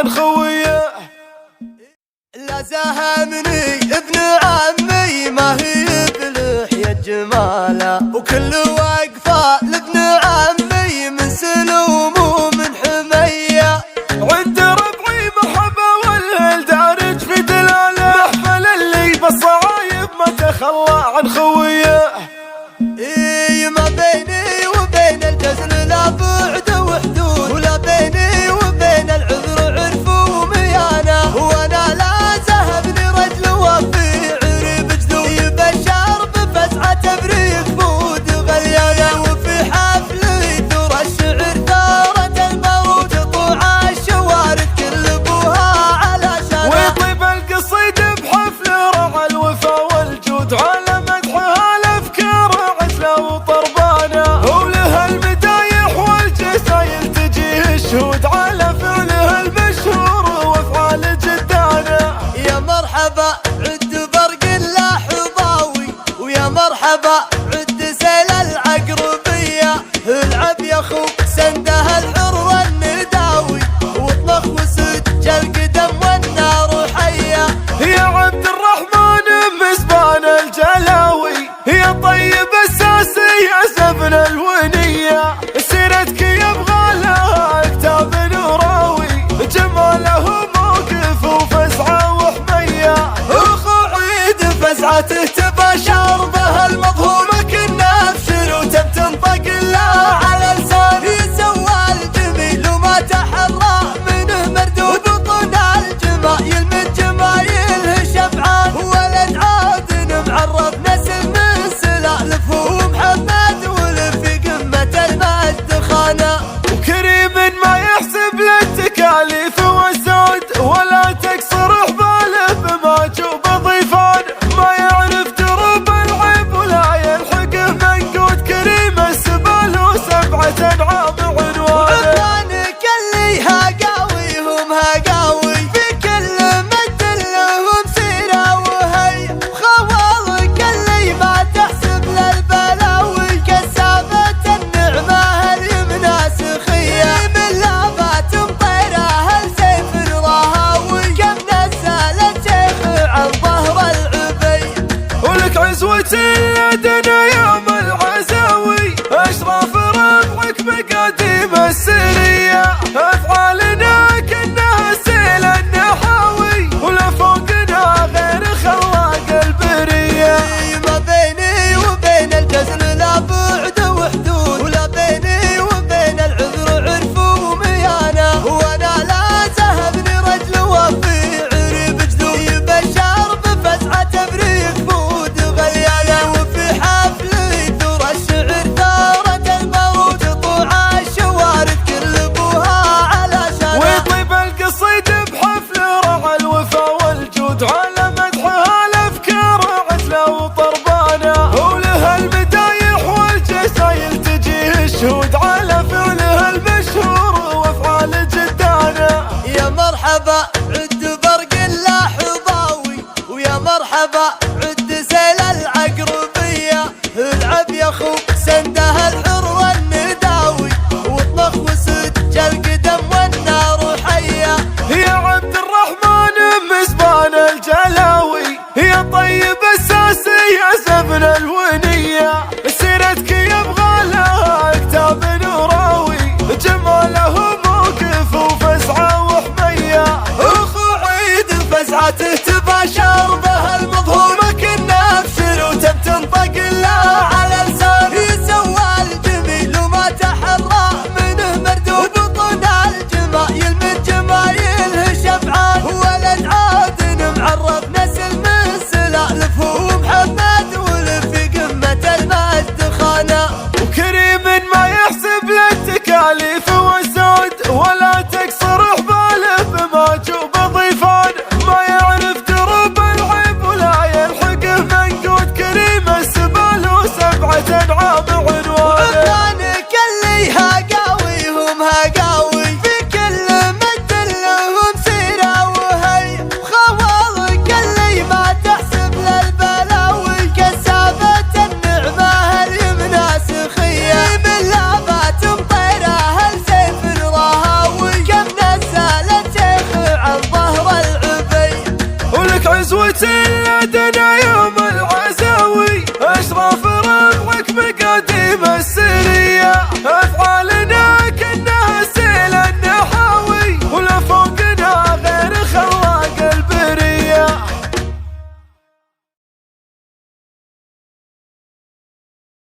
عن خويه. لا زهمني ابن عمي ما هي بلحية جماله، وكل وقفة لابن عمي من سلوم ومن حميه. عند ربعي مرحبا والهل دارج في دلاله، محفل اللي بالصعايب ما تخلى عن خويه. ما بيني وبين الجزل لا بعد وحدود، ولا بيني وبين العذر عرف وميانه، وانا لا زهبني رجل وفي عرب جدود، يبشر بفزعه تبريك بود غليانه. وفي حفلي ترى الشعر ثاره الموت، تطوع الشوارد كل ابوها علشانه، ويطيب القصيد بحفل رعى الوفا والجود، على مدحها الافكار عزله وطربانه، ولها المدايح والجسايل تجيه الشهود على فعلها المشهور وافعال جدانه. يا مرحبا عد برق اللاحظاوي، ويا مرحبا عد سيل العقربيه، العب يا خو سندها الحر النداوي، واطنخ وسد القدم والنار حيه. يا عبد الرحمن مسبان الجلاوي، يا طيب الساسي يا زبن الونيه، سيرتك يبغى لها كتاب نوراوي، جماله موقف وفزعه وحميه. اخو عيد فزعته تباشر بها المظهومه، كنا ابشر وتم تنطق الله على لساني، سوى الجميل وما تحرى منه مردود، بطن الجمايل من جمايله شفعان، ولد عاد معرف نسل من سلالف، ومحمد ولفي قمه المجد خانه، وكريم ما يحسب للتكاليف والزود، ولا تكسر حباله بما جوب ضيفان، ما يعرف دروب العيب ولا يلحقه منقود، كريم السبال وسبعة انعام عنوانه. عطانك اللي هاقاويهم هاقاوي، في كل مد لهم سيره وهي، خوالك اللي ما تحسب للبلاوي، كسابة النعمه اليمنى سخيه، من لابات مطيره السيف رهاوي، كم نزل الشيخ عن ظهر العبي. ولك عزوتي لدنا يوم العزاوي، اشراف ربعك مقاديم السريه، افعالنا كانها سيل النحاوي، ولا فوقنا غير خلاق البريه. ما بيني وبين الجزل لا بعد وحدود، ولا بيني وبين العذر عرف وميانه، وانا لا زهبني رجل وفي عرب جدود، يبشر بفزعه تبريك بود غليانه. وفي حفلي ترى الشعر ثاره الموت، تطوع الشوارد كل ابوها علشانه، ويطيب القصيد بحفل رعى الوفا والجود، على مدحها الافكار عزله وطربانه، ولها المدايح والجسايل تجيه الشهود على فعلها المشهور وافعال جدانه. يا مرحبا عد برق اللاحظاوي، ويا مرحبا عد سيل العقربيه، العب يا خو سندها